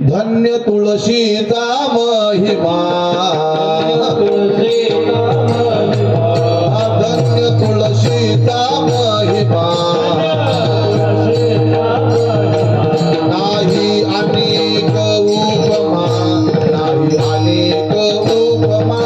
धन्य तुळशीचा महिमा, धन्य तुळशीचा महिमा, नाही अनेक उपमा, नाही अनेक उपमा,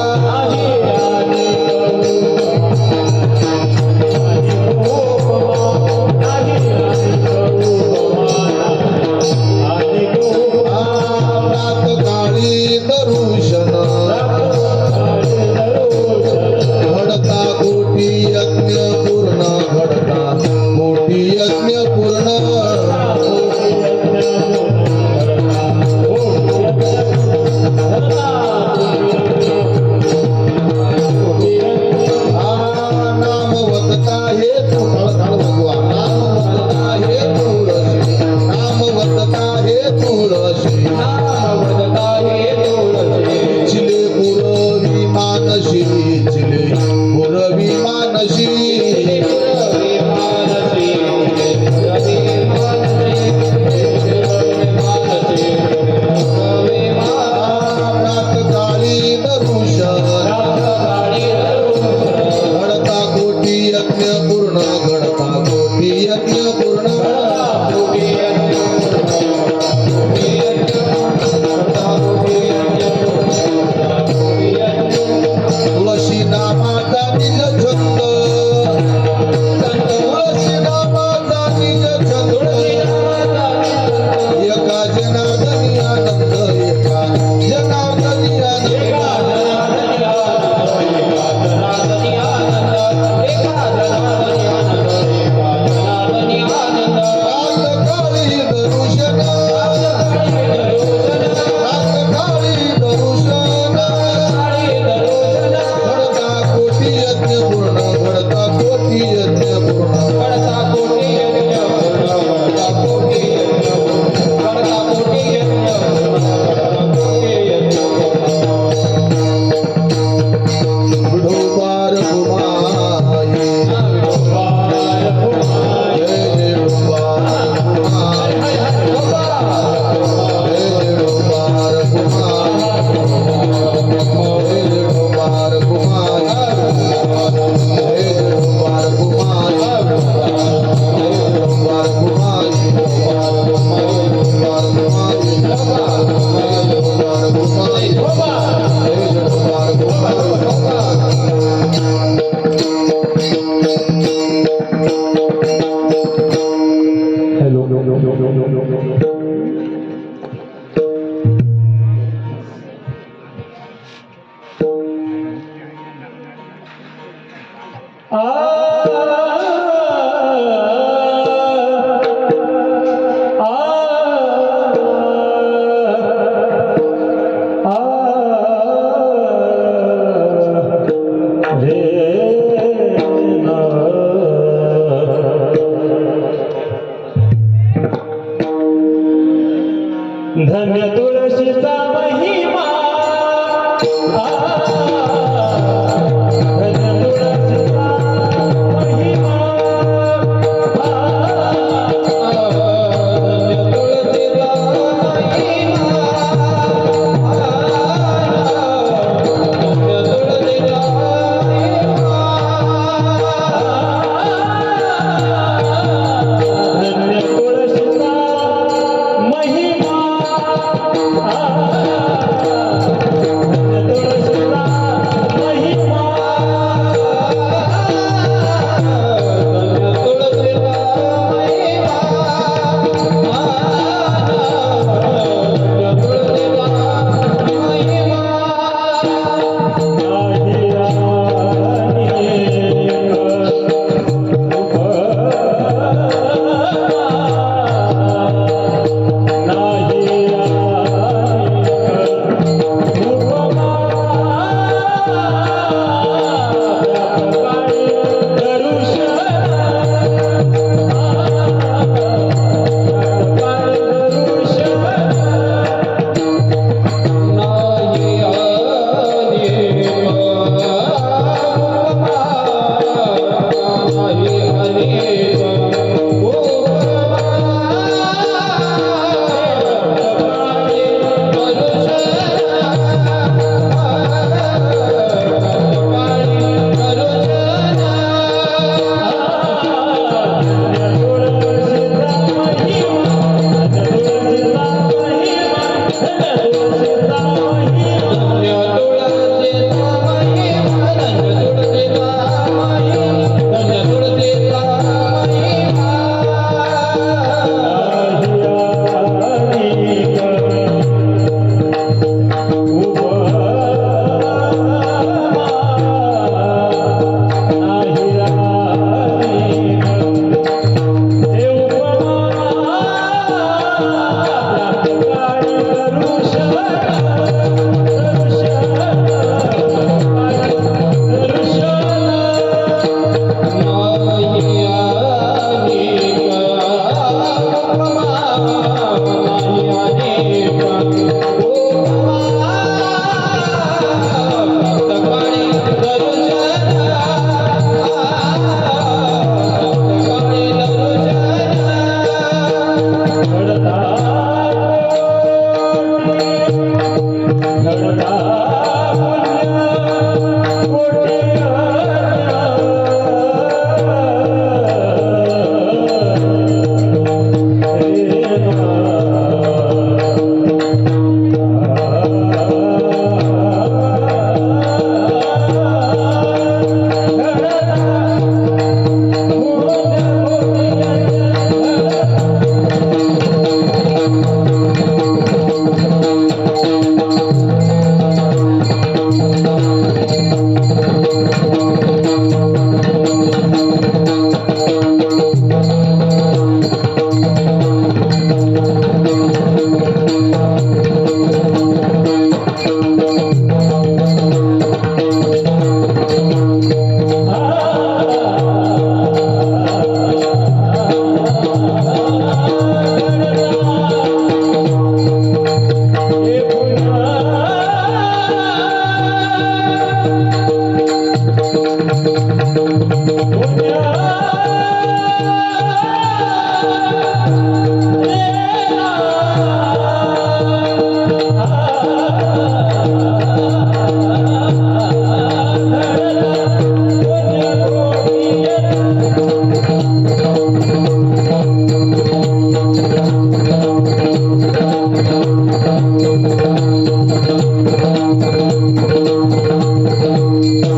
धन्य तुळशीचा महिमा, धन्य तुळशीचा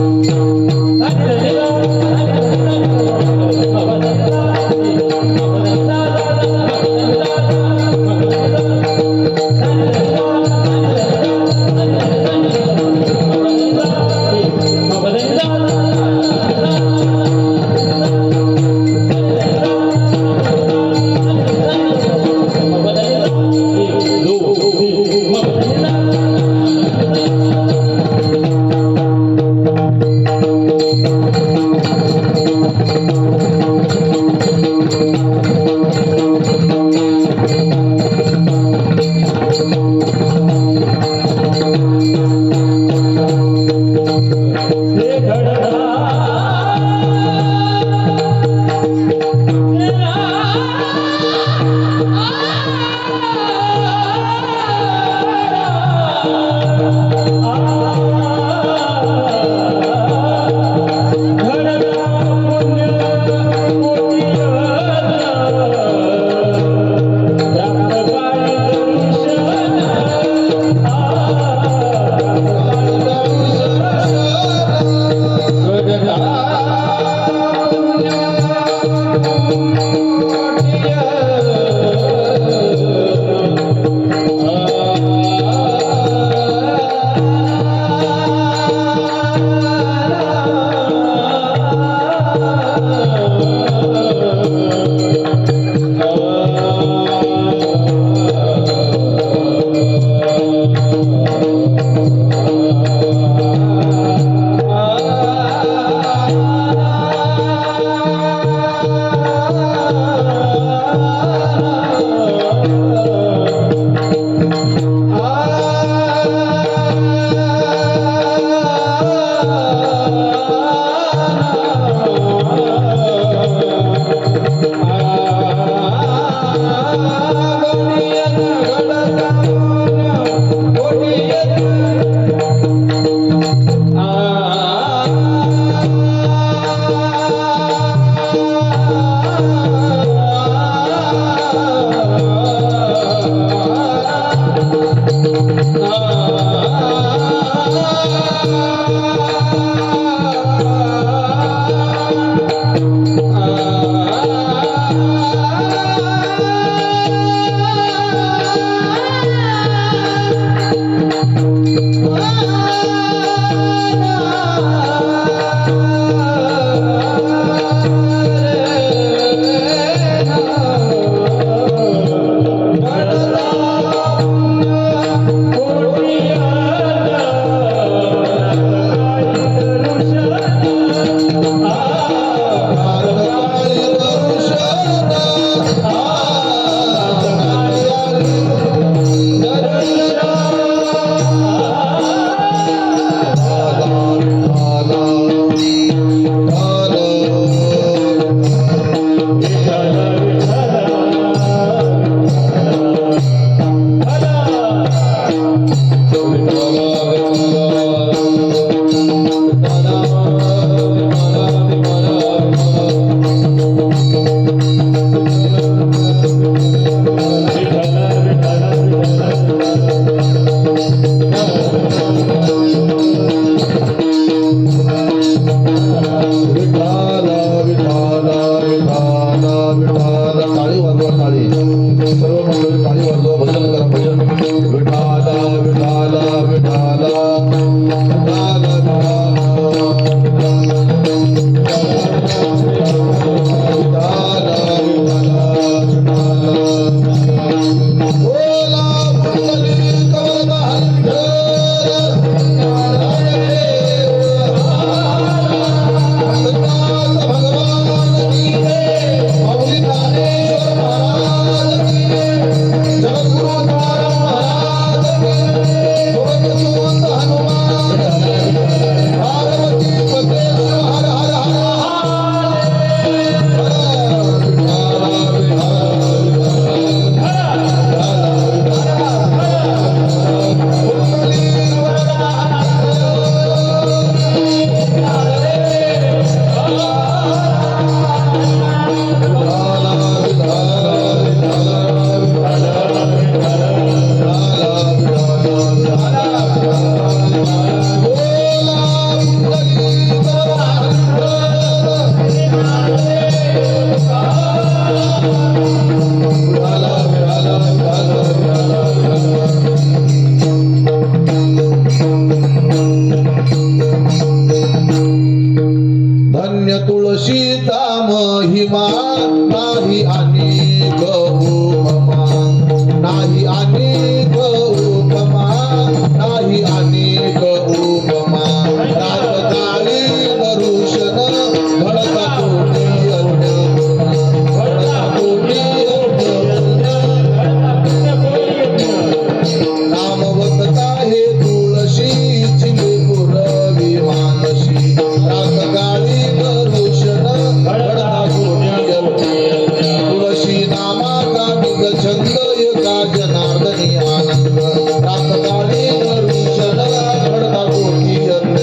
काळजाऊ धन्य तुळशीचा महिमा नाही अनेक उपमा नाही अनेक उपमा नाही अनेक उपमा रात काळी नरुशन घडता कोटी अन्य घडता कोटी नामवत आहे तुळशीची पुरवी मानशी रात काळी नरुशन घडता कोटी अन्य तुळशी नामाचा निज छंद एका जनार्दनी आनंद रात काळी नरुशन घडता कोटी अन्य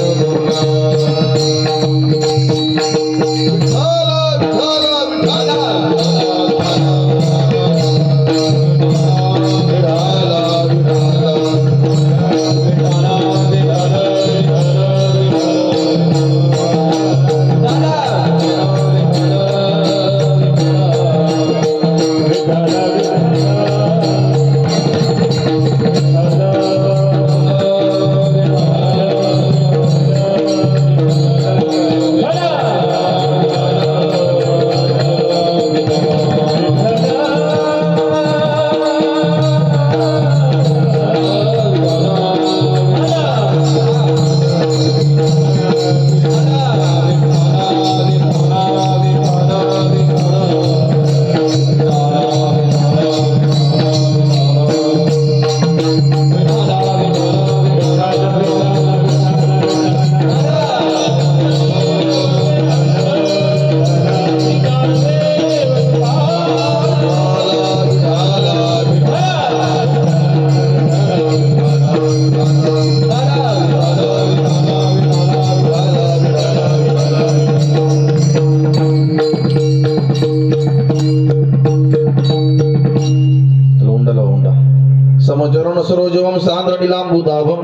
समचरण सरोजवं सान्द्रनिलाम्बुदाभं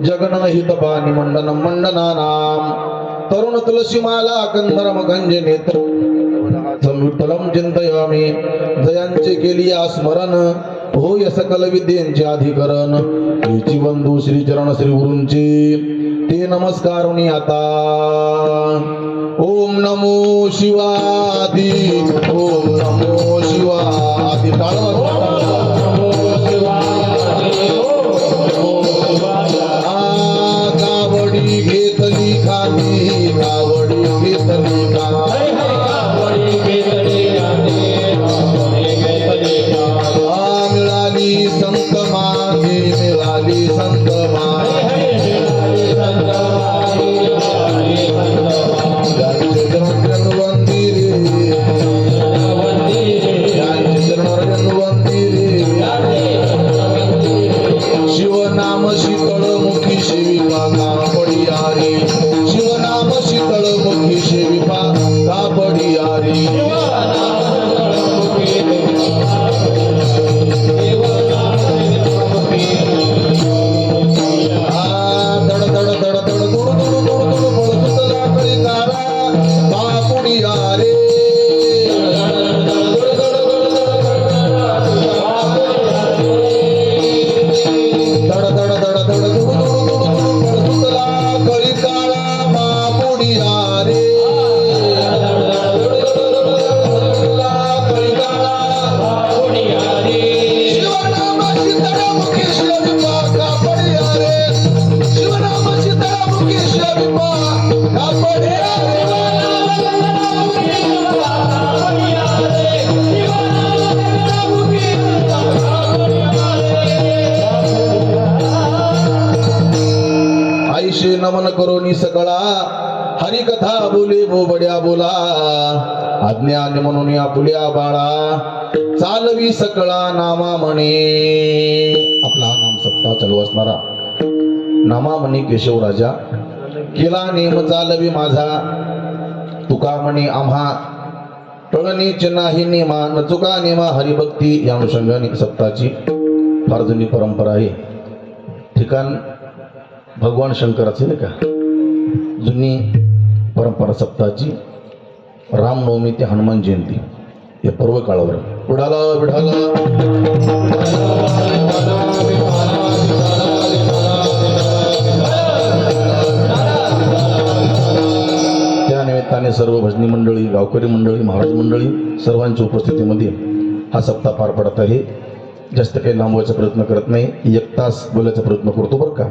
जगनन हितपानि मंडनं मंडनानां तरुण तुलसीमाला कंधरम गंज नेत्र विठ्ठलं चिंतयामि जयांचे केली स्मरण होय सकल विद्येंचे अधिकरण श्रीची बंधू श्री चरण श्री गुरूंचे ते नमस्कारुनी आता ओम नमो शिवादी ओम नमो शिवादी कावडी घेतली खाली कावडी घेतली मिळाली संत मागे मिळाली संत ज्यांचे चरण वंदिरे ज्यांचे चरण वंदिरे शिवनाम शीतळ मुखी सेविका कापडियारी शिवनाम शीतळ मुखी सेविका कापडियारी आईशे नमन करोनी सकळा हरिकथा बोले बोबड्या बोला अज्ञान म्हणून आपुल्या बाळा चालवी सकळा नामा म्हणे आपला नाम सप्ताह चालू असणारा नामा म्हणे केशव राजा केला नेम चालवी माझा तुका म्हणे आम्हा टळणीच नाही नेमा न चुका नेमा हरिभक्ती या अनुषंगाने सप्ताहाची फार जुनी परंपरा आहे. ठिकाण भगवान शंकराचे नाही का जुनी परंपरा सप्ताहाची रामनवमी ते हनुमान जयंती या पर्व काळावर विठाला विठाला निमित्ताने सर्व भजनी मंडळी, गावकरी मंडळी, महाराज मंडळी सर्वांच्या उपस्थितीमध्ये हा सप्ताह पार पडत आहे. जास्त काही लांबवायचा प्रयत्न करत नाही, 1 तास बोलायचा प्रयत्न करतो बरं का.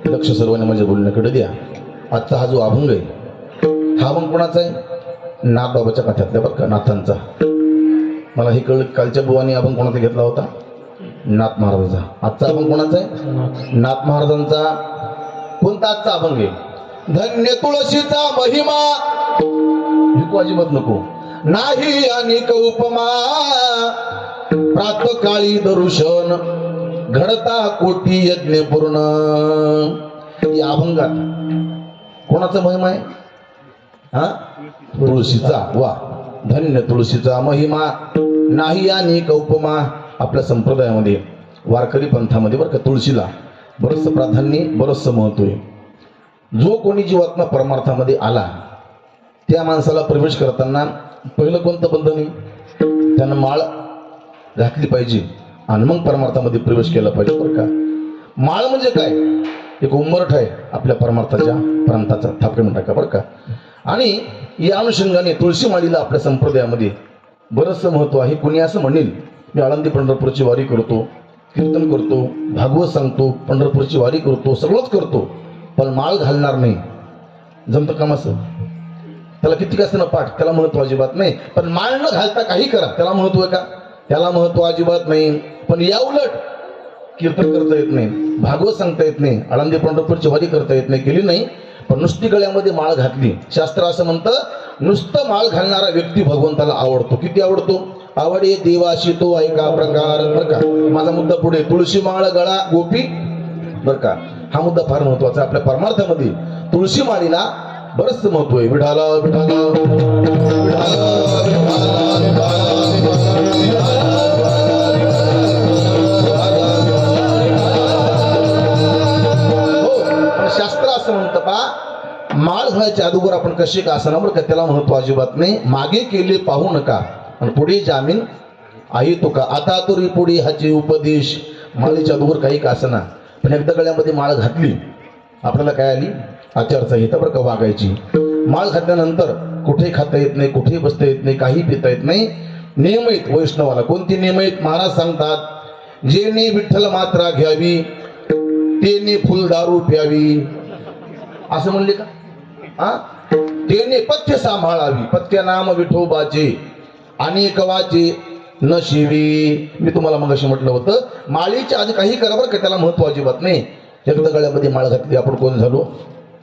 लक्ष सर्वांनी माझ्या बोलण्याकडे द्या. आजचा हा जो अभंग आहे, हा अभंग कोणाचा आहे? नाथबाबाच्या कथ्यातल्या बरं का, नाथांचा. मला हे कळलं, कालच्या बुवानी अभंग कोणाचा घेतला होता? नाथ महाराजांचा. आजचा अभंग कोणाचा आहे? नाथ महाराजांचा. कोणता आजचा अभंग आहे? धन्य तुळशीचा महिमा विकू अजिबात नको, नाही अनेक उपमा, प्रातकाळी दर्शन घडता कोटी यज्ञ पूर्ण. या अभंगात कोणाचा महिमा आहे? हा, तुळशीचा. वा, धन्य तुळशीचा महिमा, नाही अनेक उपमा. आपल्या संप्रदायामध्ये, वारकरी पंथामध्ये बरं का, तुळशीला बरंचसं प्राधान्य, बरंचसं महत्व आहे. जो कोणी जीवात्मा परमार्थामध्ये आला, त्या माणसाला प्रवेश करताना पहिलं कोणतं बंधन आहे? त्यानं माळ घातली पाहिजे आणि मग परमार्थामध्ये प्रवेश केला पाहिजे बरं का. माळ म्हणजे काय? एक उंबरठ आहे आपल्या परमार्थाच्या प्रांताचा, थापके म्हणता का बरं का. आणि या अनुषंगाने तुळशी माळीला आपल्या संप्रदायामध्ये बरंचसं महत्व आहे. कोणी असं म्हणेल, मी आळंदी पंढरपूरची वारी करतो, कीर्तन करतो, भागवत सांगतो, पंढरपूरची वारी करतो, सगळंच करतो, पण माळ घालणार नाही, जमतं काम असं? त्याला किती का असतं पाठ, त्याला महत्व अजिबात नाही. पण माळ न घालता काही करा, त्याला महत्व आहे का? त्याला महत्व अजिबात नाही. पण या उलट कीर्तन करता येत नाही, भागवत सांगता येत नाही, आळंदी पंढरपूरची वारी करता येत नाही, केली नाही, पण नुसती गळ्यामध्ये माळ घातली. शास्त्र असं म्हणतं, नुसतं माळ घालणारा व्यक्ती भगवंताला आवडतो. किती आवडतो? आवडे देवाशी तो ऐका प्रकार बरं का. माझा मुद्दा पुढे, तुळशी माळ गळा गोपी बरं का. हा मुद्दा फार महत्वाचा आहे. आपल्या परमार्थामध्ये तुळशी माळीला बरंच महत्व आहे. विठाला विठाला विठाला शास्त्र असं म्हणतं पा, माळ घालायच्या अगोदर आपण कशी का असणार बरं का, त्याला महत्व अजिबात नाही. मागे केले पाहू नका आणि पुढे जामीन आहे तो का. आता तरी पुढे हाचे उपदेश. माळीच्या अगोदर काही का असना, पण एकदा गळ्यामध्ये माळ घातली, आपल्याला काय आली? आचारसंहिता बरं का वागायची. माळ घातल्यानंतर कुठेही खाता येत नाही, कुठेही बसता येत नाही, काही पिता येत नाही. नियम आहेत वैष्णवाला. कोणती नियम आहेत? महाराज सांगतात, जेने विठ्ठल मात्रा घ्यावी, तेने फुल दारू प्यावी. असं म्हणले का? हा, तेने पथ्य सांभाळावी, पथ्य नाम विठोबाचे, अनेक वाचे न शिवी. मी तुम्हाला मग अशी म्हटलं होतं, माळीच्या आधी काही करा बरं का, त्याला महत्व अजिबात नाही. एकदा गळ्यामध्ये माळ घातली, आपण कोण झालो?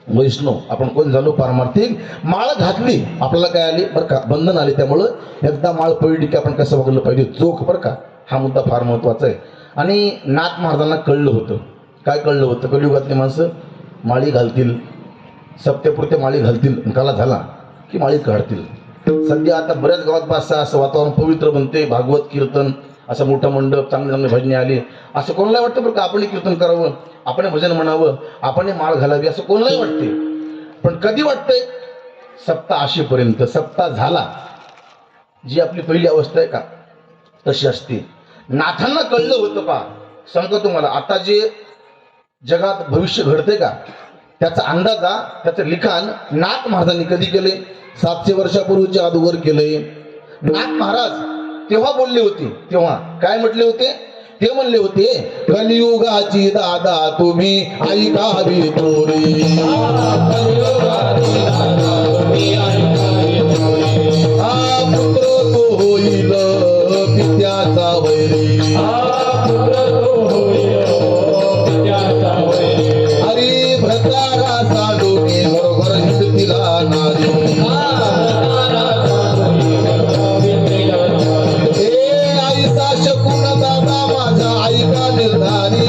वैष्णव. आपण कोण झालो? पारमार्थिक. माळ घातली, आपल्याला काय आली बरं का? बंधन आले. त्यामुळं एकदा माळ पडली की आपण कसं वागलं पाहिजे? चोख बरं का. हा मुद्दा फार महत्वाचा आहे. आणि नाथ महाराजांना कळलं होतं. काय कळलं होतं? कलियुगातली माणसं माळी घालतील, सप्त्यापुरते माळी घालतील, काला झाला की माळी काढतील. सध्या आता बऱ्याच गावात पास असं वातावरण पवित्र बनते, भागवत कीर्तन, असं मोठं मंडप, चांगले चांगले भजने आले, असं कोणाला वाटतं बरं का आपण कीर्तन करावं, आपण भजन म्हणावं, आपण माळ घालावी, असं कोणालाही वाटते. पण कधी वाटतंय? सप्ताह आशेपर्यंत. सप्ताह झाला, जी आपली पहिली अवस्था आहे का, तशी असते. नाथांना कळलं होतं पा. सांगतो तुम्हाला, आता जे जगात भविष्य घडते का, त्याचा अंदाजा, त्याचं लिखाण नाथ महाराजांनी कधी केले? 700 वर्षापूर्वीच्या अगोदर केलंय. नाथ महाराज तेव्हा बोलले होते. तेव्हा काय म्हटले होते? ते म्हणले होते, कलियुगाची दादा तुम्ही ऐकावी तोरी, हा पुत्र तो होईल पित्याचा वैरी, हरी भ्रतारा साडूने घरोघर हिंडतीला नारी, निर्धारी,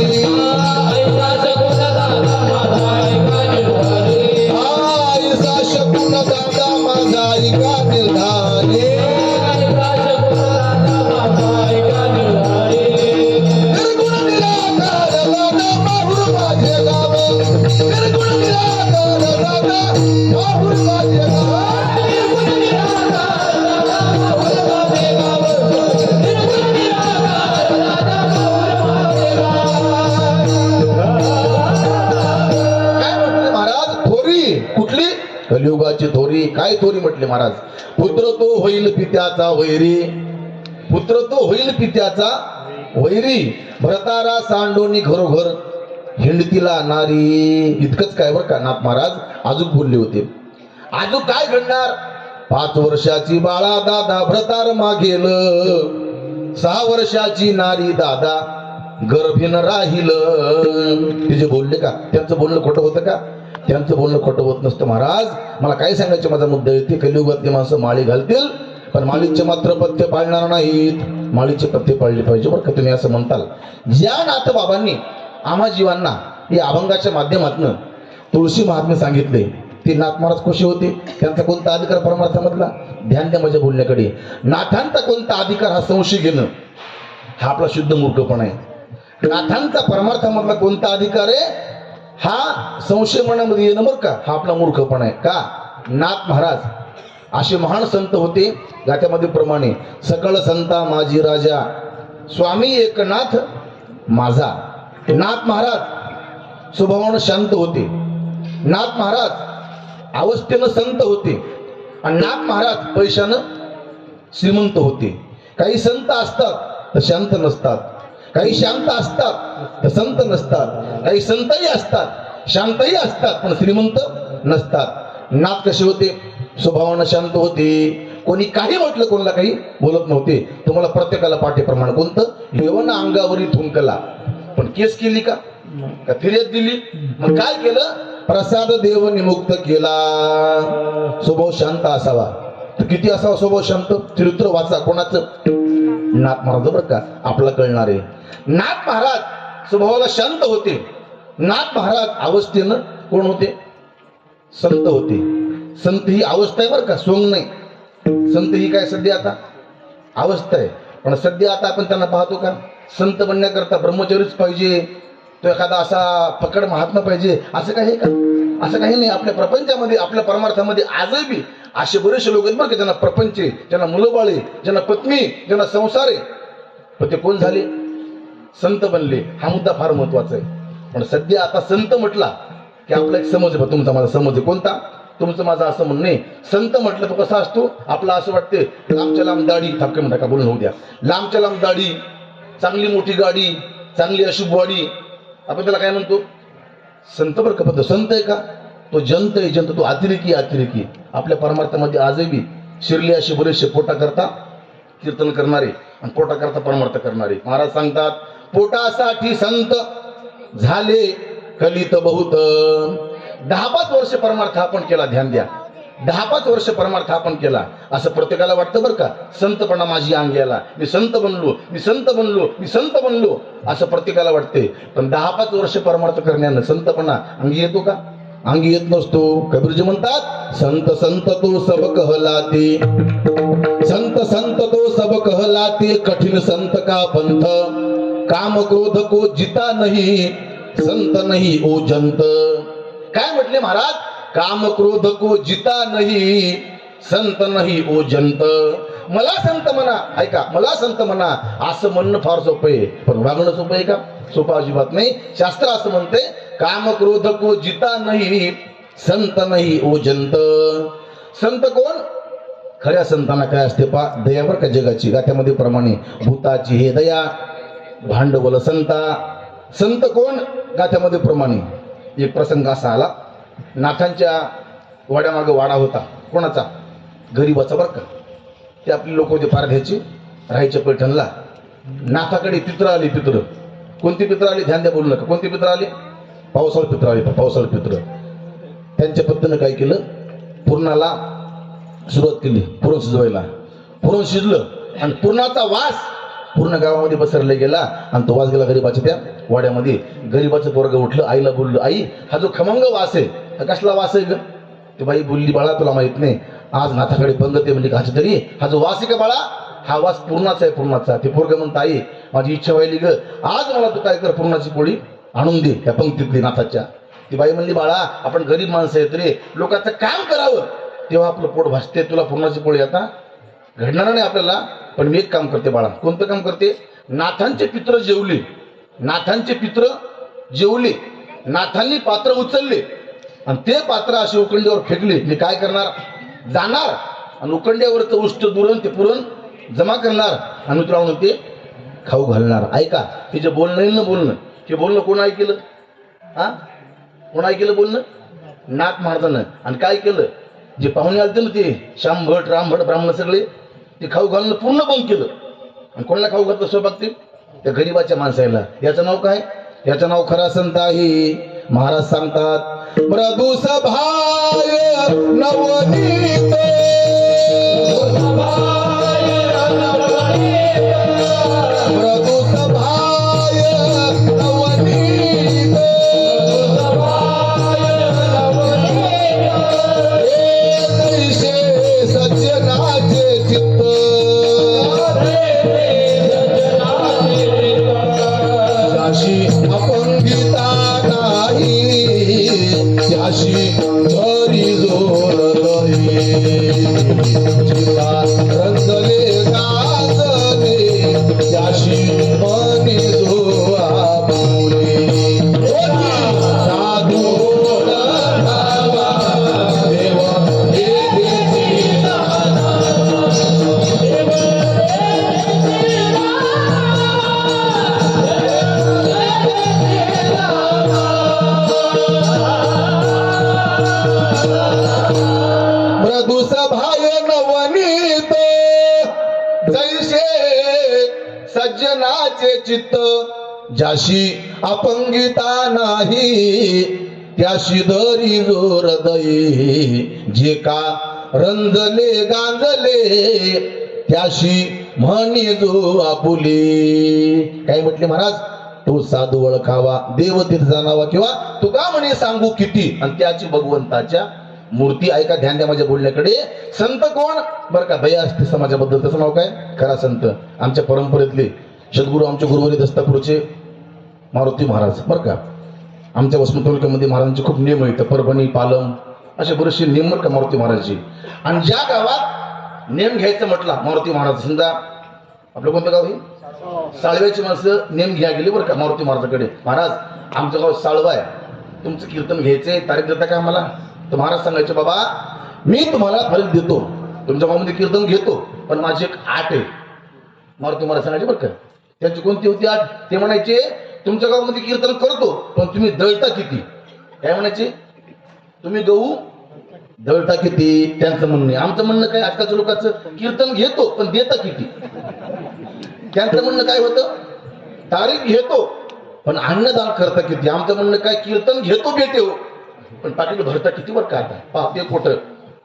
कुठली? कलियुगाची थोरी. काय थोरी म्हटले महाराज? पुत्र तो होईल पित्याचा वैरी, पुत्र तो होईल पित्याचा वैरी, भरतारा सांडोनी घरोघर हिंडतीला नारी. इतकंच काय बरं का नाथ महाराज अजून बोलले होते. अजून काय घडणार? 5 वर्षाची बाळा दादा भरतार मागेल, 6 वर्षाची नारी दादा गर्भीन राहील. ते जे बोलले का त्यांचं बोलणं खोटं होतं का? त्यांचं बोलणं खोटं होत नसतं महाराज. मला काय सांगायचं माझा मुद्दा येते, कलियुगातली माणसं माळी घालतील पण माळीचे मात्र पथ्य पाळणार नाहीत. माळीचे पथ्य पाळले पाहिजे बरं का तुम्ही असं म्हणताल. ज्या नाथ बाबांनी आम्हा जीवांना या अभंगाच्या माध्यमातून तुळशी महात्म्य सांगितले ते नाथ महाराज कसे होते? त्यांचा कोणता अधिकार परमार्थामधला? ध्यान द्या माझ्या बोलण्याकडे. नाथांचा कोणता अधिकार हा संशय घेणं हा आपला शुद्ध मूर्खपणा आहे. नाथांचा परमार्थामधला कोणता अधिकार आहे हा संशय मनामध्ये येणं बरं का हा आपला मूर्खपणा आहे. का? नाथ महाराज असे महान संत होते गाथ्यामध्ये प्रमाणे, सकळ संता माझी राजा स्वामी एकनाथ माझा. नाथ महाराज स्वभावानं शांत होते, नाथ महाराज अवस्थेनं संत होते आणि नाथ महाराज पैशानं श्रीमंत होते. काही संत असतात तर शांत नसतात, काही शांत असतात तर संत नसतात, काही संतही असतात शांतही असतात पण श्रीमंत नसतात. नाथ कसे होते? स्वभावानं शांत होते. कोणी काही म्हटलं कोणाला काही बोलत नव्हते. तुम्हाला प्रत्येकाला पाठीप्रमाणे कोणतं देवानं अंगावरी थुंकला पण केस केली का? का फिर्याद दिली? मग काय केलं? प्रसाद देवनी मुक्त केला. स्वभाव शांत असावा. तर किती असावा स्वभाव शांत? चरित्र वाचा कोणाचं? नाथ महाराज बरं का आपला कळणार आहे. नाथ महाराज स्वभावाला शांत होते. नाथ महाराज अवस्थेनं कोण होते? संत होते. संत ही अवस्था आहे बरं का, सोंग नाही. संत ही काय सध्या आता अवस्था आहे, पण सध्या आता आपण त्यांना पाहतो का? संत बनण्याकरता ब्रह्मचर्यच पाहिजे, तो एखादा असा पकड महात्मा पाहिजे असं काही का? असं काही नाही. आपल्या प्रपंचामध्ये आपल्या परमार्थामध्ये आजही बी असे बरेचसे लोक आहेत बरं का ज्यांना प्रपंच आहे, ज्यांना मुलं बाळे, ज्यांना पत्नी, ज्यांना संसार आहे, पण ते कोण झाले? संत बनले. हा मुद्दा फार महत्वाचा आहे. पण सध्या आता संत म्हटला की आपला एक समज आहे, तुमचा माझा समज आहे कोणता? तुमचं माझं असं म्हणणं नाही. संत म्हटलं तो कसा असतो? आपला असं वाटते लांबच्या लांब दाढी, थापके म्हणता का बोलून होऊ द्या, लांबच्या लांब दाढी, चांगली मोठी गाडी, चांगली अशी बॉडी, आपण त्याला काय म्हणतो? संत बरं का. पण संत आहे का? तो जंत आहे, जंत. तो अतिरेकी अतिरेकी. आपल्या परमार्थामध्ये आजही बी शिरले असे बरेचसे पोटा करता कीर्तन करणारे आणि पोटा करता परमार्थ करणारे. महाराज सांगतात पोटासाठी संत झाले कलित बहुत. 10-5 वर्ष परमार्थ आपण केला. ध्यान द्या, 10-5 वर्ष परमार्थ आपण केला असं प्रत्येकाला वाटतं बरं का. संतपणा माझी अंगी आला, मी संत बनलो, मी संत बनलो, मी संत बनलो असं प्रत्येकाला वाटते. पण 10-5 वर्ष परमार्थ करण्यानं संतपणा अंगी येतो का? अंगी येत नसतो. कबीरजी म्हणतात संत संत तो सब कहलाते, संत संत तो सब कहलाते, कठीण संत का पंथ, काम क्रोध को जिता नहीं, संत नहीं ओ जंत. काय म्हटले महाराज? काम क्रोध को जिता नहीं, संत नहीं ओ जंत. मला संत म्हणा, ऐका, मला संत म्हणा असं म्हणणं फार सोपं आहे, पण वागणं सोपं आहे का? सोपं अजिबात नाही. शास्त्र असं म्हणते काम क्रोध को जिता नहीं, संत नहीं ओ जंत. संत कोण? खऱ्या संतांना काय असते पा? दया बरं का जगाची. गाथ्यामध्ये प्रमाणे भूताची हे दया, भांडवल संता. संत कोण? गाथ्यामध्ये प्रमाणे एक प्रसंग असा आला. नाथांच्या वाड्यामागं वाडा होता. कोणाचा? गरीबाचा बरं का. ते आपले लोक होते पारध्याचे, राहायच्या पैठणला. नाथाकडे पित्र आले. पित्र कोणती पित्र आली? ध्यान द्या, बोलू नका. कोणती पित्र आली? पावसाळ पित्र आले. पावसाळ पित्र. त्यांच्या पत्नीनं काय केलं? पुरणाला सुरुवात केली, पुरण शिजवायला. पुरण शिजलं आणि पुरणाचा वास पूर्ण गावामध्ये पसरला गेला आणि तो वास गेला गरीबाच्या त्या वाड्यामध्ये. गरीबाचं पोरगं उठलं, आईला बोललं, आई हा जो खमंग वास आहे हा कसला वास आहे ग? ती बाई बोलली, बाळा तुला माहित नाही, आज नाथाकडे पंगत म्हणजे घाची तरी हा जो वास आहे का बाळा, हा वास पूर्णाचा आहे, पूर्णाचा. ते पोरगं म्हणतं, आई माझी इच्छा व्हायली ग, आज मला तू काय कर, पूर्णाची पोळी आणून दे त्या पंक्तीतली नाथाच्या. ती बाई म्हणली, बाळा आपण गरीब माणसं आहेत रे, लोकांचं काम करावं तेव्हा आपलं पोट भासते, तुला पूर्णाची पोळी आता घडणार नाही आपल्याला. पण मी एक काम करते बाळा. कोणतं काम करते? नाथांचे पित्र जेवले, नाथांचे पित्र जेवले, नाथांनी पात्र उचलले आणि ते पात्र असे उकंड्यावर फेकले की काय करणार, जाणार आणि उकंड्यावरचं उष्ट दुरण ते पुरण जमा करणार आणि तुला म्हणून ते खाऊ घालणार. ऐका, हे जे बोलणं आहे ना बोलणं, हे बोलणं कोण ऐकलं? हा, कोण ऐकलं बोलणं? नाथ महाराजानं. आणि काय केलं, जे पाहुणे आलते ना ते श्याम भट राम भट ब्राह्मण सगळे, ते खाऊ घालणं पूर्ण बंद केलं. आणि कोणाला खाऊ घातलं स्वयंपाक? ते त्या गरीबाच्या माणसाला. याचं नाव काय? याचं नाव खरा संत आहे. महाराज सांगतात, मृदू सभाय नवनीत, मृदू सभाय नवनीत, तैसे सज्जनाचे चित्त, त्याशी अपंगिता नाही, त्याशी घरी जोर चिता रंगले गाजले, त्याशी मनी जो आपुले. साधू नावा देव येथे दाना, मृदू सभाय नवनीत, जैसे सज्जनाचे चित्त, ज्याशी अपंगिता नाही, त्याशी दरी जो हृदयी, जे का रंजले गांजले, त्याशी म्हणे जो आपुली. काय म्हटले महाराज? तो साधू ओळखावा, देव तीर्थ जाणावा, किंवा तुका म्हणे सांगू किती, आणि त्याची भगवंताच्या मूर्ती. ऐका, ध्यान द्या माझ्या बोलण्याकडे. संत कोण बरं का? दया असते समाजाबद्दल. त्याचं नाव काय? खरा संत. आमच्या परंपरेतले सद्गुरू आमचे गुरुवारी दस्तापूरचे मारुती महाराज बरं का. आमच्या वसमत तालुक्यामध्ये महाराजांचे खूप नियम आहेत. परभणी, पालम असे बरेचसे नियम बरं का मारुती महाराजचे. आणि ज्या गावात नेम घ्यायचं म्हटला मारुती महाराज, समजा आपलं कोणतं गाव आहे? साळव्याची माणसं नेम घ्या गेली बरं का मारुती महाराजाकडे. महाराज, आमचं गाव साळवा आहे, तुमचं कीर्तन घ्यायचंय, तारीख देता का आम्हाला? तर महाराज सांगायचे, बाबा मी तुम्हाला फरक देतो, तुमच्या गावामध्ये कीर्तन घेतो, पण माझी एक आट आहे. मारुती महाराज सांगायचे बरं का. त्यांची कोणती होती आट? ते म्हणायचे, तुमच्या गावामध्ये कीर्तन करतो, पण तुम्ही दळता किती? काय म्हणायचे? तुम्ही गहू दळता किती? त्यांचं म्हणणं. आमचं म्हणणं काय? आजकालच्या लोकांचं कीर्तन घेतो पण देता किती. त्यांचं म्हणणं काय होतं? तारीख घेतो पण अन्नदान करता किती. आमचं म्हणणं काय? कीर्तन घेतो बेटे हो, पण पाटील भरता किती वर काय? ते कुठं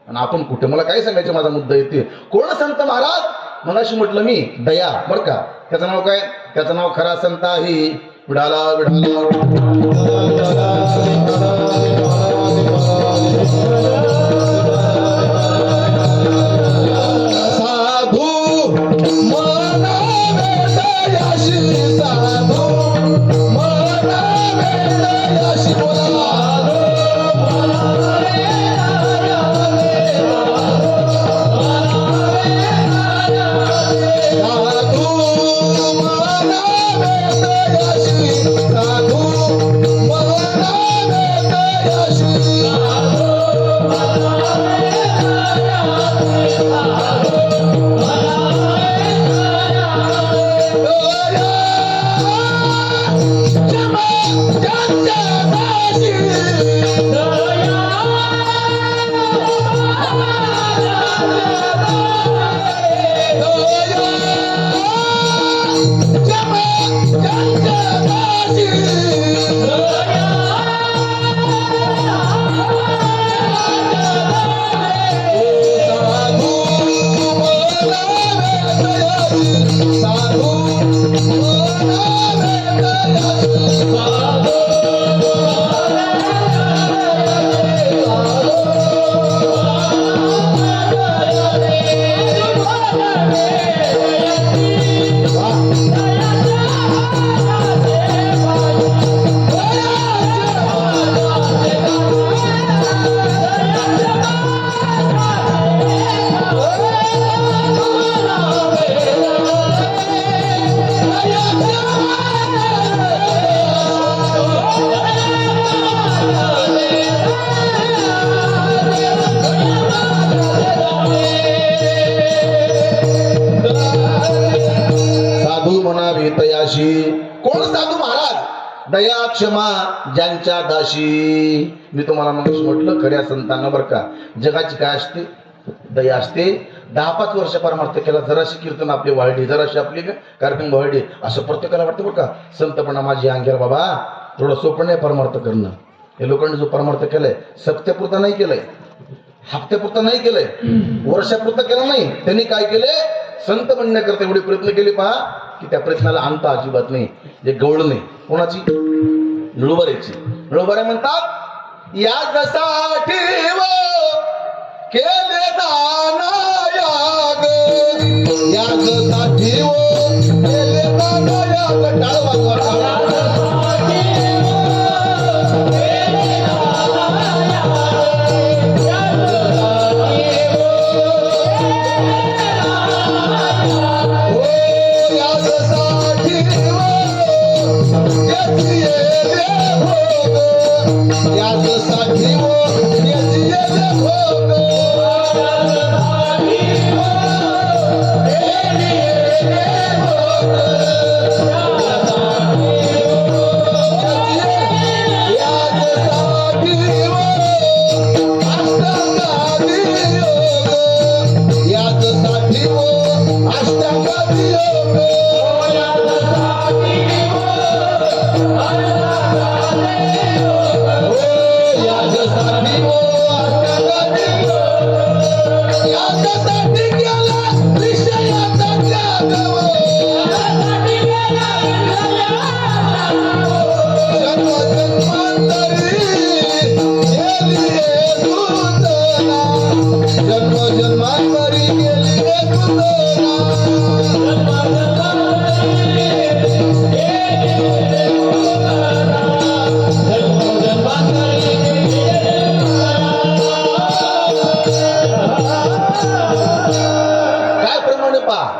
आणि आपण कुठे? मला काय सांगायचं, माझा मुद्दा येते. कोण संत महाराज? मगाशी म्हटलं मी, दया बरं का. त्याचं नाव काय? त्याचं नाव खरा संत आहे. विडाला साधू मनावे दयाशी, साधू मनावे दयाशी, बोला साधू मनावे दयाशी, साधू मनावे दया क्षमा ज्यांच्या दाशी. मी तुम्हाला मग म्हटलं खऱ्या संतांना बरं का जगाची काय असते दया असते. 10-5 वर्ष परमार्थ केला जराशी कीर्तन आपली वाढली जराशी आपली कार्यक्रम वाढली असं प्रत्येकाला वाटतं बरं का. संतपणा माझी अंगेर बाबा थोडं सोपं नाही परमार्थ करणं. हे लोकांनी जो परमार्थ केलाय सप्त्यापुरता नाही केलंय हप्त्यापुरता नाही केलंय वर्षापुरता केलं नाही. त्यांनी काय केलंय संत म्हणण्याकरता एवढे प्रयत्न केले पहा की त्या प्रयत्नाला अंत अजिबात नाही. जे गवळ नाही कोणाची नळुबाऱ्याची. नळुबारे म्हणतात या जसाठी केले दानायाग यासाठी केले दानायाग. टाळ वाजवा टाळ.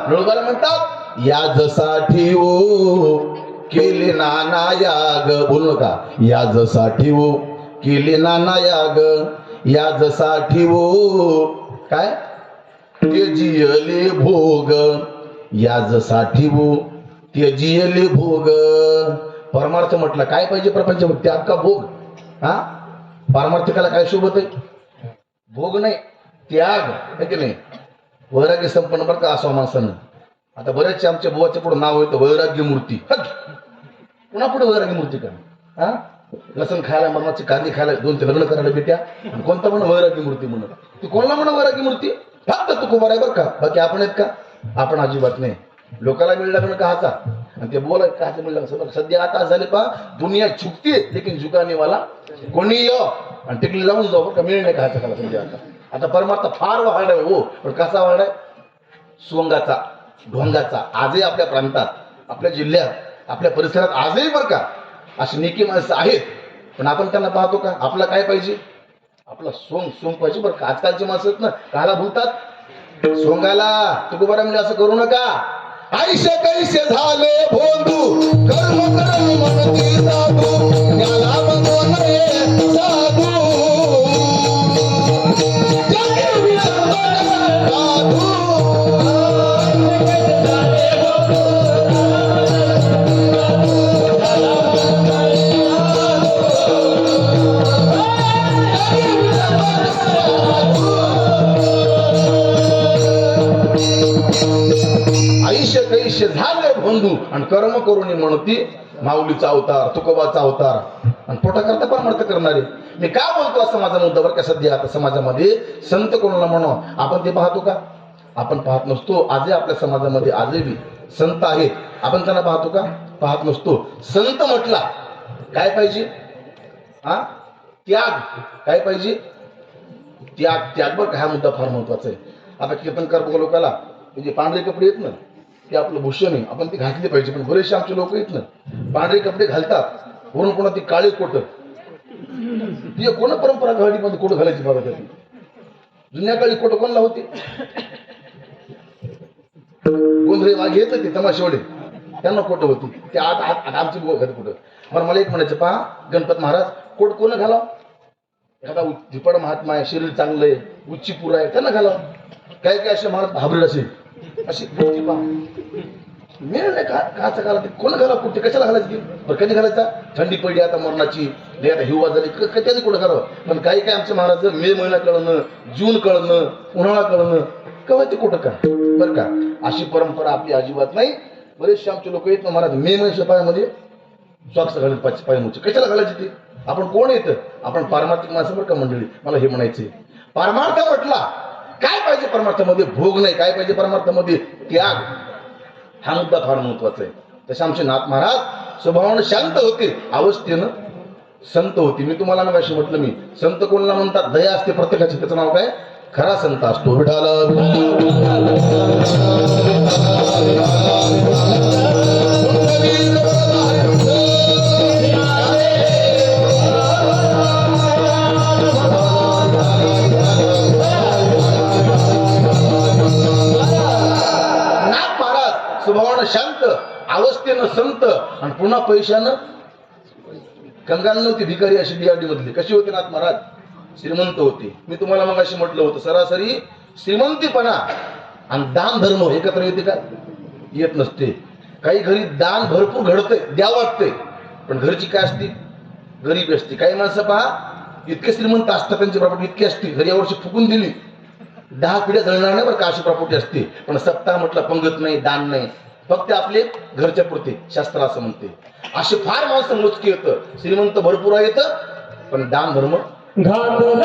नळुबारे म्हणतात याजसाठी ओ केले नाना याग. बोलू नका याजसाठी ओ केले नाना याग याजसाठी ओ काय त्यजियले भोग याजसाठी ओ त्यजियले भोग. परमार्थ म्हटलं काय पाहिजे प्रपंच त्याग का भोग. हा पारमार्थिकाला काय शोभत आहे भोग नाही त्याग आहे की नाही. वैराग्य संपन्न बरं का असं माणसानं. आता बरेचसे आमच्या बुवाच्या पुढे नाव येतं वैराग्य मूर्ती. पुन्हा पुढे वैराग्य मूर्ती का हा लसण खायला मरणाची कांदी खायला 2 लग्न करायला बेट्या कोणता म्हणा वैराग्य मूर्ती म्हणत. ती कोणाला म्हणा वैराग्य मूर्ती फक्त तू कुमार आहे बरं का. बाकी आपण आहेत का आपण अजिबात नाही. लोकाला मिळला म्हणून कहाचा आणि ते बोला कहाचं मिळलं. सध्या आता झाले पहा दुनिया झुकते लेकिन झुकाने वाला कोणी यो आणि टिकली लावून जाऊ बरं का मिळणे कहाचा खाला सध्या. आता परमार्थ फार वाढलाय हो पण कसा वाढलाय सोंगाचा ढोंगाचा. आजही आपल्या प्रांतात आपल्या जिल्ह्यात आपल्या परिसरात आजही बरं का अशी नेकी माणसं आहेत पण आपण त्यांना पाहतो का. आपला काय पाहिजे आपला सोंग पाहिजे बरं का. आजकालची माणसं आहेत ना काला भूलतात सोंगाला. तुकोबारा म्हणजे असं करू नका. आयुष्य कैसे झाले भोंदू कर्म कर्म म्हणती साधू त्याला म्हणू नये साधू. आयुष्य कैसे झाले भोंदू आणि कर्म करून म्हणती माऊलीचा अवतार तुकोबाचा अवतार आणि पोटा करता परमार्थ करणारे. मी काय बोलतो असं माझा मुद्दा बरं का. सध्या आता समाजामध्ये संत कोणाला म्हणू आपण ते पाहतो का आपण पाहत नसतो. आजही आपल्या समाजामध्ये आजही संत आहेत आपण त्यांना पाहतो का पाहत नसतो. संत म्हटला काय पाहिजे हा त्याग. काय पाहिजे त्याग. त्याग बरं का हा मुद्दा फार महत्वाचा आहे. आता कीर्तनकार बघा लोकाला म्हणजे पांढरे कपडे येत ना ते आपलं भूषण आहे आपण ते घातले पाहिजे. पण बरेचसे आमचे लोक येत ना पांढरे कपडे घालतात वरून कोणा ती काळे कोट ती कोणा परंपरा घाडीमध्ये कोट घालायची बघा. त्याची जुन्या काळी कोट कोणला होते गोंधळे वाघ येत ते तमाशेवडे त्यांना कोट होती ते आता आमची घात कुठं. बरं मला एक म्हणायचं पहा गणपत महाराज कोट कोण घालाव. एखादा झिपड महात्मा आहे शरीर चांगलं आहे उच्ची पुरा आहे त्यांना घालाव. काय काय असे महाराज भाबरेड असे अशी गोष्टी पहा मिळेल नाही का काचा घाला ते कोण घाला कुठे कशाला घालायची बरं कधी घालायचा थंडी पडली आता मरणाची लय आता हिवा झाली कधी कुठं घालावं पण काही काय आमच्या महाराज मे महिना कळणं जून कळणं उन्हाळा कळणं केव्हा ते कुठं का बरं का अशी परंपरा आपली अजिबात नाही. बरेचसे आमचे लोक येत ना महाराज मे महिन्याच्या पायामध्ये सॉक्स घालून पाय मुचे कशाला घालायची ती आपण कोण येतं आपण पारमार्थिक माणसं बरं का मंडळी मला हे म्हणायचंय पारमार्थ म्हटला काय पाहिजे परमार्थामध्ये भोग नाही काय पाहिजे परमार्थामध्ये त्याग हा मुद्दा फार महत्वाचा आहे. तसे आमचे नाथ महाराज स्वभावानं शांत होते अवस्थेनं संत होते. मी तुम्हाला मगाशी म्हटलं मी संत कोणाला म्हणतात दया असते प्रत्येकाची त्याचं नाव काय खरा संत असतो विठाला स्वभावानं शांत अवस्थेनं संत आणि पुन्हा पैशानं कंगाल नव्हती भिकारी अशी दियाडी मधली कशी होती नाथ महाराज श्रीमंत होती. मी तुम्हाला मग अशी म्हटलं होतं सरासरी श्रीमंतीपणा आणि दान धर्म एकत्र येते का येत नसते. काही घरी दान भरपूर घडतंय द्या वाटतंय पण घरची काय असती गरीब असते. काही माणसं पहा इतके श्रीमंत असतात त्यांची प्रॉपर्टी इतकी असते घरी यावर्षी फुकून दिली 10 पिढ्या जळणार नाही बरं का अशी प्रॉपर्टी असते पण सत्ता म्हटलं पंगत नाही दान नाही फक्त आपले घरच्या पुरते शास्त्र असं म्हणते. असे फार माणसं मोजकी येतं श्रीमंत भरपूर येतं पण दान धर्म घातला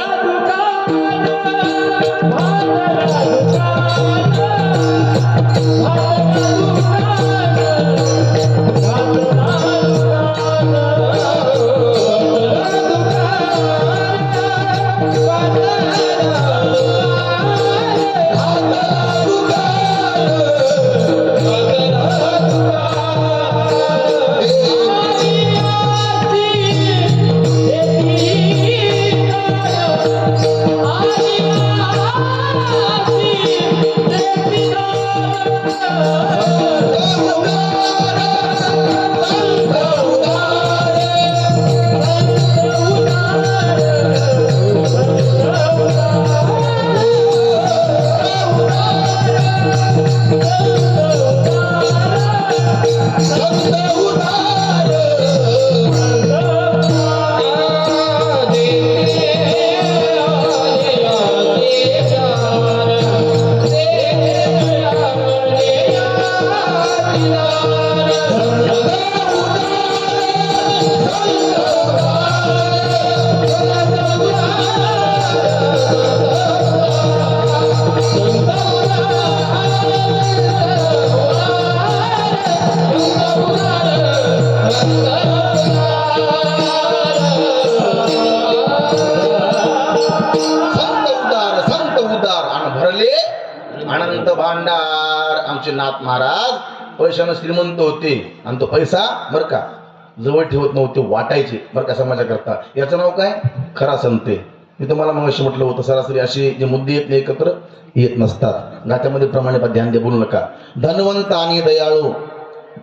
अनंत भांडार. आमचे नाथ महाराज पैशानं श्रीमंत होते आणि तो पैसा बर का जवळ ठेवत नव्हते वाटायचे बर का समाजाकरता. याचं नाव काय खरा संत. मी तुम्हाला मग अशी म्हटलं होतं सरासरी असे जे मुद्दे येत नाही एकत्र येत नसतात. गात्यामध्ये प्रमाणे ध्यान दे बोलू नका. धनवंत आणि दयाळू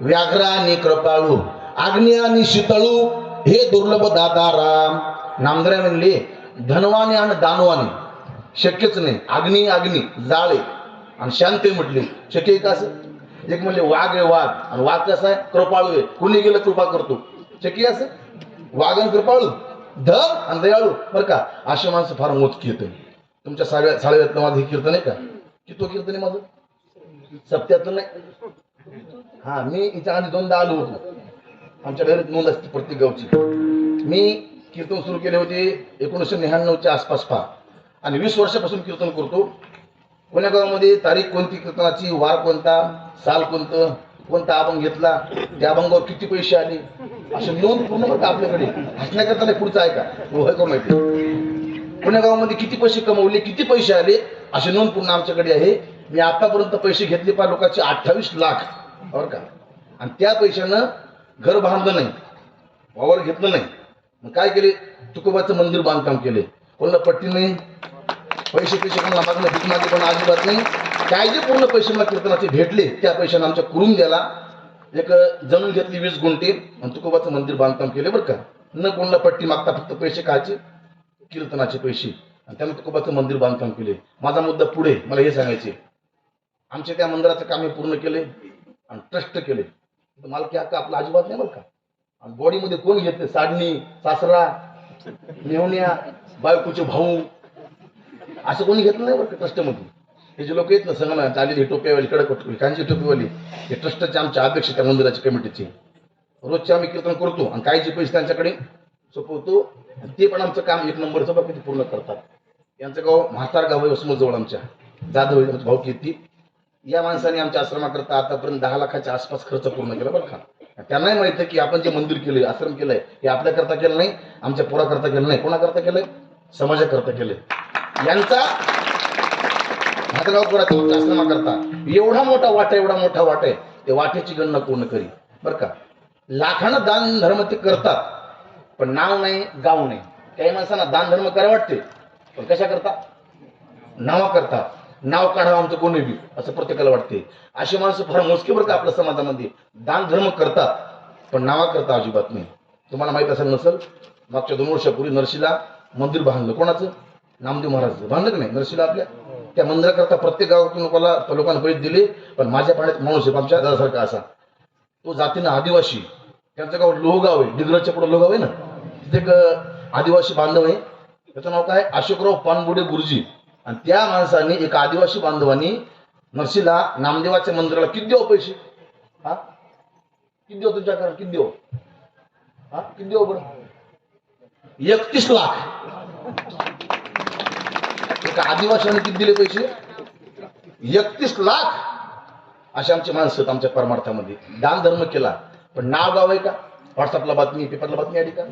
व्याघ्र आणि कृपाळू आग्नेय आणि शीतळू हे दुर्लभ दादा राम. नामदेव म्हणले धनवाने आणि दानवाने शक्यच नाही. अग्नी अग्नी जाळे आणि शांती म्हटली शक्य आहे का असं. एक म्हणले वाघ आहे वाघ आणि वाघ कसा आहे कृपाळू आहे कुणी गेलं कृपा करतो शक्य असं. वाघ आणि कृपाळू धन आणि दयाळू बरं का अशी माणसं फार मोजकी येते. तुमच्या साळव्यातलं माझं हे कीर्तन आहे का किती कीर्तन आहे माझं सप्त्यातलं नाही. हा मी इथं आधी 2दा आलो होतो. आमच्या घरात नोंद असते प्रत्येक गावची. मी कीर्तन सुरू केले होते 1999च्या आसपास पहा आणि 20 वर्षापासून कीर्तन करतो. कोण्या गावामध्ये तारीख कोणती कीर्तनाची वार कोणता साल कोणतं कोणता अभंग घेतला त्या अभंगावर किती पैसे आले असे नोंद पूर्ण बघा आपल्याकडे. हसण्याकरता नाही पुढचं आहे का हे करून माहिती. कोण्या गावामध्ये किती पैसे कमवले किती पैसे आले अशी नोंद पूर्ण आमच्याकडे आहे. मी आतापर्यंत पैसे घेतले पहा लोकांचे 28 लाख बरं का आणि त्या पैशानं घर बांधलं नाही वावर घेतलं नाही. मग काय केले तुकोबाचं मंदिर बांधकाम केले. कोणाला पट्टी नाही पैसे कोणाला मागणं भीक मागे पण अजिबात नाही. काय जे पूर्ण पैसे मला कीर्तनाचे भेटले त्या पैशानं आमच्या कुरून द्याला एक जमीन घेतली 20 गुंठे आणि तुकोबाचं मंदिर बांधकाम केले बरं का. न कोणाला पट्टी मागता फक्त पैसे खायचे कीर्तनाचे पैसे आणि त्यामुळे तुकोबाचं मंदिर बांधकाम केले. माझा मुद्दा पुढे मला हे सांगायचे आमच्या त्या मंदिराचं काम हे पूर्ण केले आणि ट्रस्ट केले तर मालकी हक्क आपला अजिबात नाही बरं का. आणि बॉडीमध्ये कोण घेतले साडणी सासरा मेहुण्या बायकोचे भाऊ असं कोणी घेतलं नाही बरं का ट्रस्टमध्ये. हे जे लोक येत ना संगमनेरात आलेली टोप्यावाली कडक कांची टोपीवाली हे ट्रस्टचे आमचे अध्यक्ष त्या मंदिराच्या कमिटीचे. रोजचे आम्ही कीर्तन करतो आणि काही जे पैसे त्यांच्याकडे सोपवतो आणि ते पण आमचं काम एक नंबरचं बघ किती पूर्ण करतात. यांचं गाव म्हातार गाव आहे वसमतजवळ आमच्या जाधव भाऊ कीर्ती. या माणसाने आमच्या आश्रमाकरता आतापर्यंत 10 लाखाच्या आसपास खर्च पूर्ण केला बरं का. त्यांनाही माहिती की आपण जे मंदिर केलंय आश्रम केलंय हे आपल्याकरता केलं नाही, आमच्या पोराकरता केलं नाही, कोणाकरता केलंय, समाजाकरता केलंय. यांचा भातगावपुरात आश्रमाकरता एवढा मोठा वाटा आहे ते वाट्याची गणना पूर्ण करी बरं का. लाखानं दान धर्म ते करतात पण नाव नाही गाव नाही. काही माणसांना दान धर्म करायला वाटते पण कशा करता, नावा करता. नाव काढावं आमचं कोणी बी असं प्रत्येकाला वाटते. अशी माणसं फार मोजके बरं का आपल्या समाजामध्ये. दान धर्म करतात पण नावा करता अजिबात नाही. तुम्हाला माहित असेल नसेल मागच्या 2 वर्षापूर्वी नरशीला मंदिर बांधलं. कोणाचं, नामदेव महाराज बांधलं की नाही नरशीला. आपल्या त्या मंदिराकरता प्रत्येक गावातून लोकांना पैसे दिले. पण माझ्या पाण्यात माणूस आहे आमच्या दादासारखा असा, तो जातीनं आदिवासी. त्यांचं गाव लोहगाव आहे, डिग्रजच्या पुढे लोहगाव आहे ना, तिथे एक आदिवासी बांधव आहे. त्याचं नाव काय, अशोकराव पानबुडे गुरुजी. आणि त्या माणसाने एक आदिवासी बांधवांनी नरशीला नामदेवाच्या मंदिराला किती देऊ पैसे, हा किती देऊ तुमच्याकडे, किती देऊ, हा किती देऊ बरं, 31 लाख. एका आदिवासीने किती दिले पैसे, 31 लाख. असे आमचे माणसं आहेत आमच्या परमार्थामध्ये. दान धर्म केला पण नाव गाव आहे का, व्हॉट्सअपला बातमी पेपरला बातमी आली का.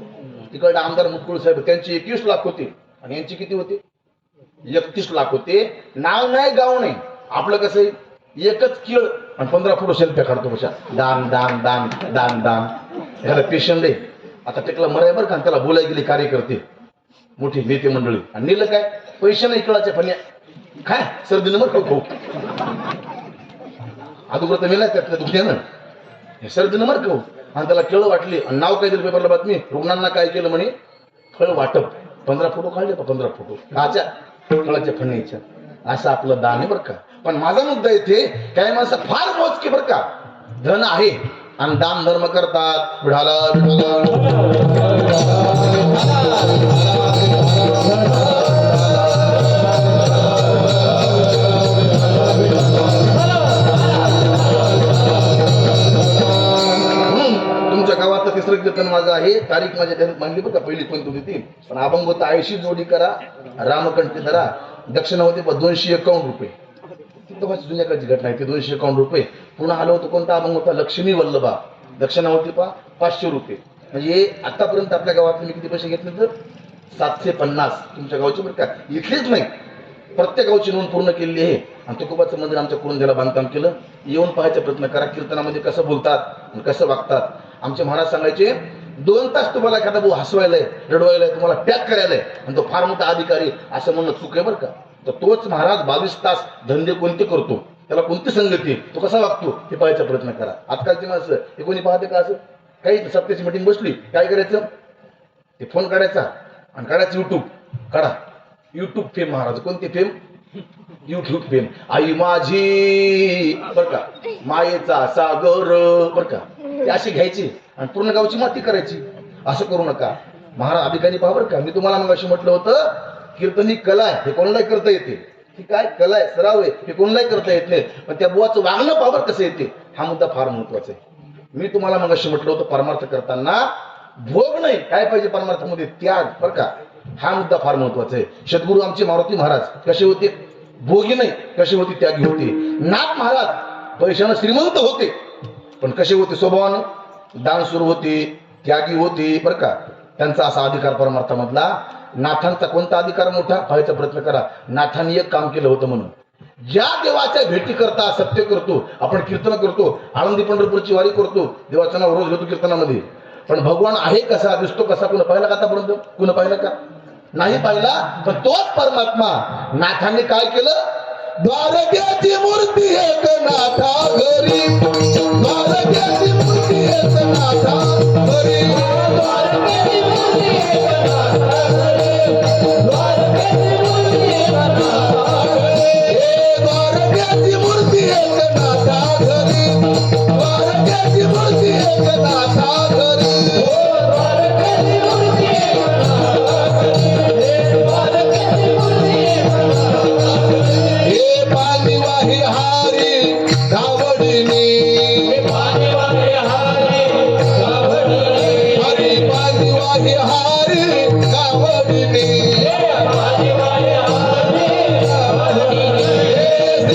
तिकडे आमदार मुटकुळ साहेब त्यांचे 21 लाख होते आणि यांची किती होते, 31 लाख होते. नाव नाही गाव नाही. आपलं कसं आहे एकच किळ आणि 15 फोटो सेल्फी काढतो कशा, दान दान दान दान दान. एखादा पेशंट आहे आता टेकला मराय बरं का, त्याला बोलाय गेले कार्यकर्ते मोठी नेते मंडळी आणि नेलं काय, पैसे नाही इकडाच्या फन्या काय सर्दीनं मग खाऊ अगोदर तर मेला त्यातल्या दुखण्यानं सर्दीनं मर खाऊ. आणि त्याला केळं वाटली आणि नाव काय दिलं पेपरला बातमी, रुग्णांना काय केलं म्हणे फळ वाटप. 15 फोटो काढले का, 15 फोटो काच्या फळाच्या फण्याच्या. असं आपलं दान आहे बरं का. पण माझा मुद्दा इथे काही माणसं फार मोजके बरं का, धन आहे आणि दान धर्म करतात. विढाला तुमच्या गावातलं तिसरं कीर्तन माझं आहे. तारीख माझ्या ध्यानात मांडली बरं का, पहिली कोणती होती ती. पण अभंग होता 80 जोडी करा रामकंठी धरा. दक्षिणा होती 251 रुपये. जुन्या काळची घटना आहे ती. 251 रुपये. पुन्हा आलं होतं कोणता अभंग होता, लक्ष्मी वल्लभा. दक्षिणा होती 500 रुपये. म्हणजे आतापर्यंत आपल्या गावातले मी किती पैसे घेतले तर 750. तुमच्या गावचे बरं का, इथलेच नाही प्रत्येक गावची नोंद पूर्ण केलेली आहे. आणि तुकोबाचं मंदिर आमच्या कुरुंद्याला बांधकाम केलं. येऊन पाहायचा प्रयत्न करा कीर्तनामध्ये कसं बोलतात आणि कसं वागतात. आमचे महाराज सांगायचे 2 तास तुम्हाला एखादा भाऊ हसवायलाय रडवायलाय तुम्हाला पॅक करायलाय आणि तो फार मोठा अधिकारी असं म्हणणं चूक आहे बरं का. तर तोच महाराज 22 तास धंदे कोणते करतो, त्याला कोणती संगती, तो कसा वागतो हे पाहायचा प्रयत्न करा. आजकालची माणसं हे कोणी पाहते का, असं काही सत्तेची मीटिंग बसली काय करायचं, ते फोन काढायचा आणि काढायचं युट्यूब काढा. युट्यूब फेम महाराज, कोणती फेम, युट्यूब फेम. आई माझी बरं का, मायेचा सागर बरं का, ती अशी घ्यायची आणि पूर्ण गावची माती करायची. असं करू नका महाराज. अधिकारी पहा बरं का, मी तुम्हाला मग अशी म्हटलं होतं कीर्तन ही कला आहे, हे कोणालाही करता येते. ही काय कला आहे, सराव आहे, हे कोणालाही करता येत नाही. पण त्या बुवाचं वागणं पावर कसं येते हा मुद्दा फार महत्वाचा आहे. मी तुम्हाला मग अशी म्हटलं होतं परमार्थ करताना भोग नाही, काय पाहिजे परमार्थामध्ये, त्याग बरं का. हा मुद्दा फार महत्वाचा आहे. सद्गुरू आमचे मारुती महाराज कसे होते, भोगी नाही, कसे होते, त्यागी होते. नाथ महाराज पैशानं श्रीमंत होते पण कसे होते, स्वभावानं दान सुरू होते, त्यागी होते बरं का. त्यांचा असा अधिकार परमार्थामधला. नाथांचा कोणता अधिकार मोठा पाहायचा प्रयत्न करा. नाथांनी एक काम केलं होतं म्हणून, ज्या देवाच्या भेटी करता सत्य करतो आपण, कीर्तन करतो, आळंदी पंढरपूरची वारी करतो, देवाचं नाव रोज घेतो कीर्तनामध्ये. पण भगवान आहे कसा, दिसतो कसा, कुणा पाहिला का आतापर्यंत, कुणा पाहिला का नाही पाहिला. पण तोच परमात्मा नाथांनी काय केलं, द्वारकेची मूर्ती एक नाथा घरी, द्वारकेची मूर्ती एक नाथा घरी, द्वारकेची मूर्ती एक नाथा घरी, द्वारकेची मूर्ती एक नाथा घरी, द्वारकेची मूर्ती एक नाथा घरी.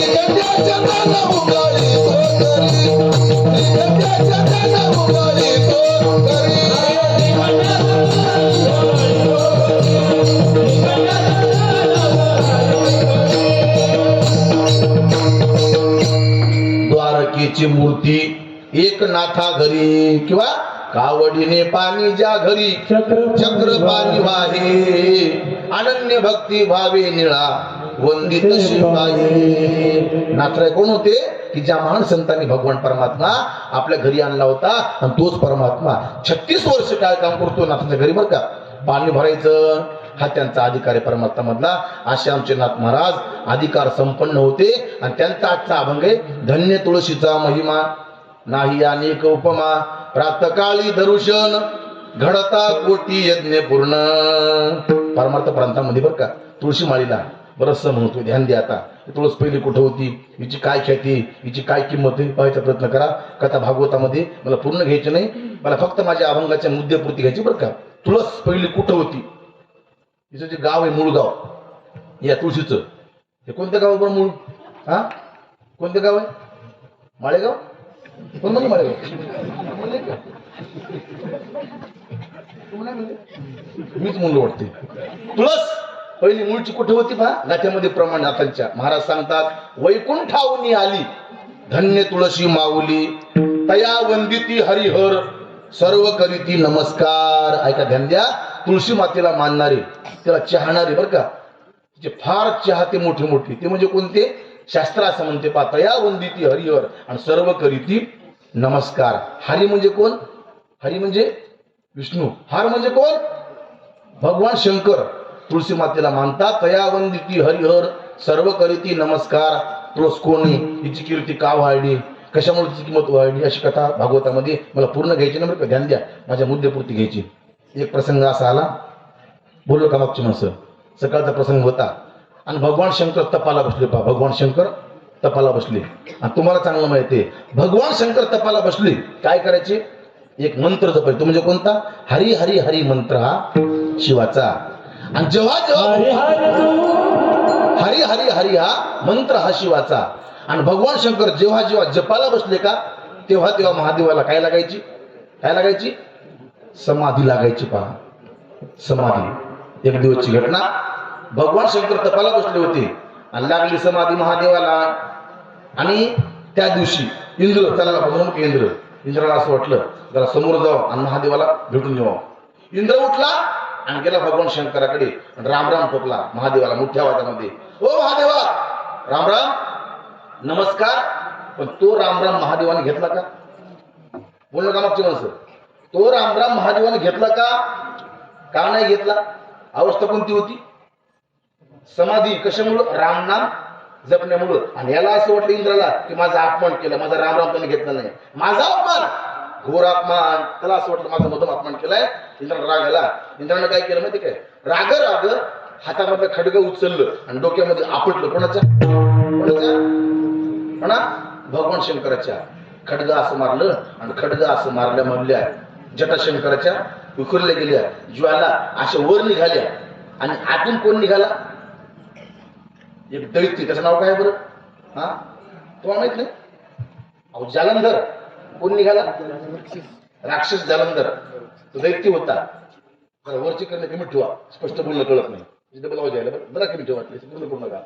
श्रीगंध्याच्या दाना उगाळी तो करी श्रीगंध्याच्या दाना उगाळी तो करी द्वारकेची मूर्ती एक नाथा घरी किंवा कावडीने पाणी ज्या घरी चक्र पाणी वाहे अनन्य भक्ती भावे निळा वंदित शिवाय. नाथराय कोण होते की ज्या महान संतांनी भगवान परमात्मा आपल्या घरी आणला होता आणि तोच परमात्मा 36 वर्ष काय काम करतो नाथाच्या घरी बरं का. पाणी भरायचं हा त्यांचा अधिकार आहे परमात्मा मधला. असे आमचे नाथ महाराज अधिकार संपन्न होते आणि त्यांचा आजचा अभंग आहे धन्य तुळशीचा महिमा नाही अनेक उपमा प्रातकाळी दर्शन घडता कोटी यज्ञ पूर्ण. परमार्थ प्रांतामध्ये बरं का तुळशी माळीला बरंच महत्व. ध्यान द्या. आता तुळस पहिली कुठं होती, हिची काय ख्याती, हिची काय किंमत आहे पाहायचा प्रयत्न करा. कथा भागवतामध्ये मला पूर्ण घ्यायची नाही, मला फक्त माझ्या अभंगाच्या मुद्देपुरती घ्यायची बरं का. तुळस पहिली कुठं होती, हिचं जे गाव आहे मूळ गाव या तुळशीचं हे कोणतं गाव बरं मूळ? हा कोणतं गाव आहे? माळेगाव. कोण म्हणजे माळेगाव? मीच म्हणलं वाटते. तुळस पहिली मूळची कुठे होती पहा गाथ्यामध्ये प्रमाण नाथांच्या. महाराज सांगतात वैकुंठावनी आली धन्य तुळशी माऊली तया वंदिती हरिहर सर्व करीती नमस्कार. ऐका ध्यान द्या. तुळशी मातेला मानणारे त्याला चाहणारे बरं का तिचे फार चाहते मोठे मोठे ते म्हणजे कोणते? शास्त्र असं म्हणते पहा तया वंदिती हरिहर आणि सर्व करीती नमस्कार. हरी म्हणजे कोण? हरी म्हणजे विष्णू. हर म्हणजे कोण? भगवान शंकर. तुळशी मातेला मानतात तया वंदिती हरिहर सर्व करीती नमस्कार. तुळस कोणी, हिची कीर्ती का वाढली, कशामुळे तिची किंमत वाढली अशी कथा भागवतामध्ये मला पूर्ण घ्यायची नाही बरं का. ध्यान द्या. माझ्या मुद्देपुरती घ्यायची. एक प्रसंग असा आला बोललो का मागची माणसं. सकाळचा प्रसंग होता आणि भगवान शंकर तपाला बसले पहा. भगवान शंकर तपाला बसले आणि तुम्हाला चांगलं माहिती आहे भगवान शंकर तपाला बसले काय करायचे? एक मंत्र जपायचे. तो म्हणजे कोणता? हरी हरी हरी मंत्र हा शिवाचा. आणि जेव्हा जेव्हा हरी हरी हरी हा मंत्र हा शिवाचा आणि भगवान शंकर जेव्हा जेव्हा जपाला बसले का तेव्हा तेव्हा महादेवाला काय लागायची? काय लागायची? समाधी लागायची पहा. समाधी. एक दिवसची घटना. भगवान शंकर तपाला बसले होते आणि लागली समाधी महादेवाला. आणि त्या दिवशी इंद्र त्याला प्रमुख इंद्राला असं वाटलं जरा समोर जावं आणि महादेवाला भेटून येऊ. इंद्र उठला आणि गेला भगवान शंकराकडे राम राम ठोकला महादेवाला मोठ्या आवाजामध्ये. ओ महादेवा राम राम नमस्कार. पण तो राम राम महादेवाने घेतला का? बोललो का मागची माणसं? तो राम राम महादेवाने घेतला का? का नाही घेतला? अवस्था कोणती होती? समाधी. कशामुळं? राम नाम जपण्यामुळं. आणि याला असं वाटलं इंद्राला की माझा अपमान केला, माझा राम राम त्याने घेतला नाही, माझा अपमान, घोर अपमान. त्याला असं वाटलं माझा मधम अपमान केलाय. इंद्राला राग आला. इंद्रानं काय केलं माहिती काय? राग राग हातामधलं खडग उचललं आणि डोक्यामध्ये आपटलं. कोणाच्या? कोणाच्या? म्हणा भगवान शंकराच्या. खडग असं मारलं आणि खडग असं मारल्या जटाशंकराच्या उखरल्या गेल्या ज्वाला अशा वर निघाल्या आणि आतून कोण निघाला? एक दैत्य. त्याचं नाव काय बरं? हा तुम्हाला माहित नाही? अहो जालंधर. कोण निघाला? राक्षस जालंधर. तो दैत्य होता. वरची करणे कमी ठेवा, स्पष्ट बोलणं कळत नाही. डबल आवाज यायला बरं कमी ठेवा पूर्ण करू नका.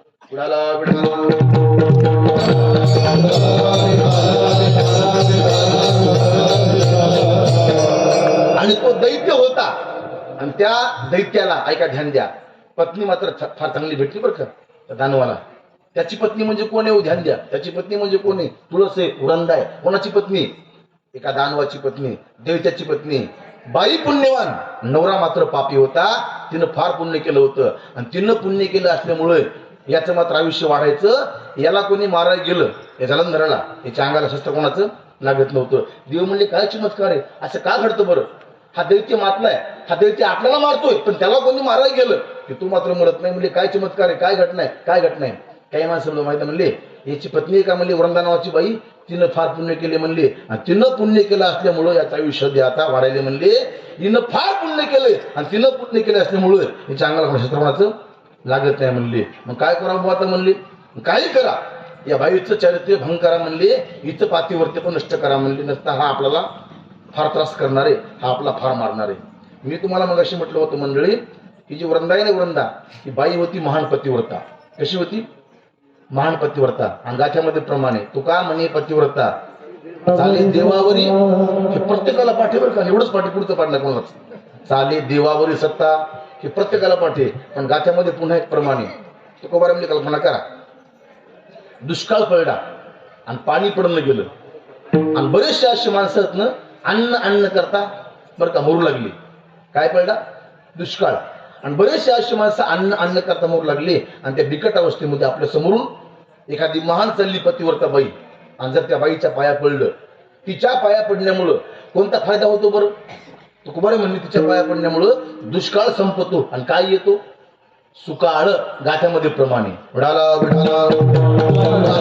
आणि तो दैत्य होता आणि त्या दैत्याला ऐका ध्यान द्या पत्नी मात्र फार चांगली भेटली बरं का त्या दानवाला. त्याची पत्नी म्हणजे कोण आहे? ध्यान द्या. त्याची पत्नी म्हणजे कोण आहे? तुळस आहे, उरंदा आहे. कोणाची पत्नी? एका दानवाची पत्नी, दैत्याची पत्नी. बाई पुण्यवान, नवरा मात्र पापी होता. तिनं फार पुण्य केलं होतं आणि तिनं पुण्य केलं असल्यामुळे याचं मात्र आयुष्य वाढायचं. याला कोणी मारायला गेलं या जालंधराला, याच्या अंगाला शस्त्र कोणाचं लागत नव्हतं. देव म्हणले काय चमत्कार आहे, असं का घडतं बरं? हा दैत्य मारलाय, हा दैत्य आपल्याला मारतोय पण त्याला कोणी मारायला गेलं की तू मात्र मरत नाही. म्हणजे काय चमत्कार आहे, काय घटना आहे, काय घटना आहे? काही माणसं माहिती म्हणले याची पत्नी का म्हणले वृंदा नावाची बाई, तिनं फार पुण्य केले म्हणले आणि तिनं पुण्य केलं असल्यामुळं याचा आयुष्य आता वाढायले म्हणले. हिनं फार पुण्य केलंय आणि तिनं पुण्य केलं असल्यामुळं याच्या अंगाला शस्त्र कोणाचं लागत नाही म्हणले. मग काय करावं आता म्हणले? काही करा या बाईचं चारित्र्य भंग करा म्हणले, हिचं पातिवर्त्य पण नष्ट करा म्हणले, नसता हा आपल्याला फार त्रास करणार आहे, हा आपला फार मारणार आहे. मी तुम्हाला मग अशी म्हटलं होतं मंडळी, ही जी वृंदा आहे ना वृंदा, ही बाई होती महान पतिव्रता. कशी होती? महान पतिव्रता. आणि गाथ्यामध्ये प्रमाणे तुका म्हणे पतिव्रता चाले देवावरी, हे प्रत्येकाला पाठीवर का एवढंच पाठी, पुढचं पाठलं कोणालाच. चाले देवावरी सत्ता हे प्रत्येकाला पाठे. पण गाथ्यामध्ये पुन्हा एक प्रमाणे तुकोबारामध्ये कल्पना करा, दुष्काळ पडला आणि पाणी पडणं गेलं आणि बरेचसे अशी माणसं आहेत ना, अन्न करता बरं का मरू लागली. काय पडला? दुष्काळ. आणि बरेचसे अशी माणसं अन्न करता मरू लागली. आणि त्या बिकट अवस्थेमध्ये आपल्या समोरून एखादी महान चालली पतिव्रता बाई, आणि जर त्या बाईच्या पाया पडलं, तिच्या पाया पडण्यामुळं कोणता फायदा होतो बरं? तुकोबारे म्हणले तिच्या पाया पडण्यामुळं दुष्काळ संपतो आणि काय येतो? सुकाळ. गाथ्यामध्ये प्रमाणे विठाला विठाला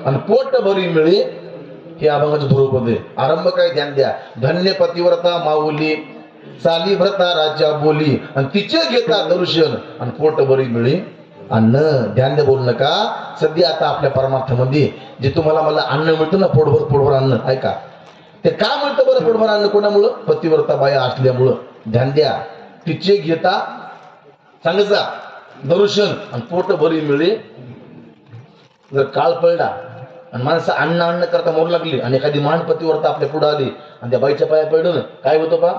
आणि पोट भरी मिळे, हे अभंगाचं ध्रुवपद आहे. आरंभ काय? ध्यान द्या. धन्य पतिव्रता माऊली चाली व्रता राजा बोली, आणि तिचे घेता दर्शन आणि पोट भरी मिळे अन्न. ध्यान द्या, बोलू नका. सध्या आता आपल्या परमार्थामध्ये जे तुम्हाला मला अन्न मिळतं ना, पोटभर अन्न, ऐका ते का मिळतं बरं पोटभर अन्न? कोणामुळं? पतिव्रता बाया असल्यामुळं. ध्यान द्या. तिचे घेता सांगायचा दर्शन आणि पोट भरी मिळे. जर काळ पडला आणि माणसं अन्न करता मोर लागली आणि एखादी महान पतिव्रता आपल्या पुढे आली आणि त्या बाईच्या पाया पडलं, काय होतं पा?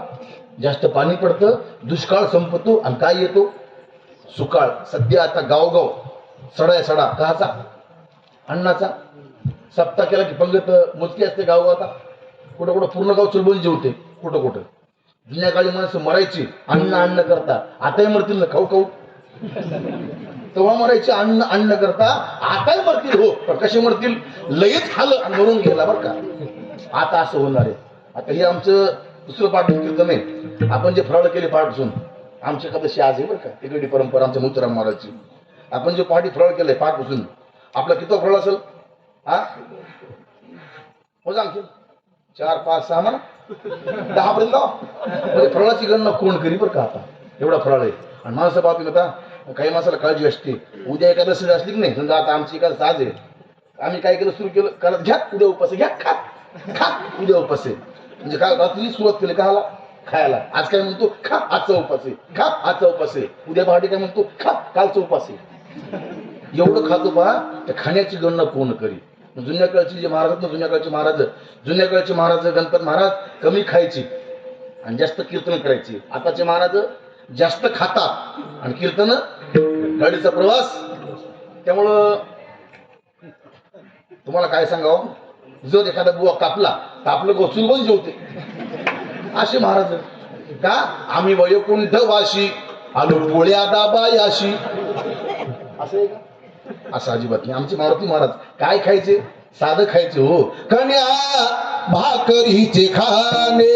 जास्त पाणी पडतं, दुष्काळ संपतो आणि काय येतो? सुकाळ. सध्या आता गावगाव सडा कहाचा? अन्नाचा. सप्ताह केला की पंगत मोजकी असते गावगाव. आता कुठं कुठं पूर्ण गाव चुलबुल जेवते, कुठं कुठं. जुन्या काळी माणसं मरायची अन्न करता, आताही मरतील ना खाऊ तेव्हा मरायचे अन्न करता, आताही मरतील. हो, पण कसे मरतील? लयच खाल्लं आणि मरून गेला बरं का. आता असं होणार आहे. आता हे आमचं दुसरं पाठ कीर्तन आहे. आपण जे फराळ केले पाठसून, आमच्या एखादशी आज आहे बरं का, तिकडे परंपरा आमच्या मुतराम महाराजची. आपण जे पहाटी फराळ केलंय पाठपासून, आपला किती फराळ असेल? हा हो सांगतो 4, 5, 6 म्हणा 10 पर्यंत फराळाची गणना कोण करी बरं का. आता एवढा फराळ आहे. आणि माणसं बाबी होता, काही माणसाला काळजी असते. उद्या एखादशी असली की नाही, समजा आता आमची एखादं आज आहे, आम्ही काय केलं, सुरू केलं काल, घ्या उद्या उपास, घ्या खा उद्या उपास आहे. म्हणजे काल रात्री सुरुवात केली काला खायला. आज काय म्हणतो? खा आजचा उपास आहे, खा आजचा उपास आहे. उद्या पहाटे काय म्हणतो? खा कालचा उपास आहे. एवढं खातो पहा. त्या खाण्याची गणना कोण करी? जुन्या काळची जे महाराज, जुन्या काळचे महाराज गणपत महाराज कमी खायची आणि जास्त कीर्तन करायची. आताचे महाराज जास्त खातात आणि कीर्तन, गाडीचा प्रवास. त्यामुळं तुम्हाला काय सांगावं, जर एखादा बुवा कापला तर आपलं गोचून पण जेवते असे महाराज. का? आम्ही वैकुंठ वाशी आलो पोळ्या दाबा याशी. असं आहे का? असं अजिबात नाही. आमचे मारुती महाराज काय खायचे? साधं खायचे. हो, कन्या भाकरीचे खाणे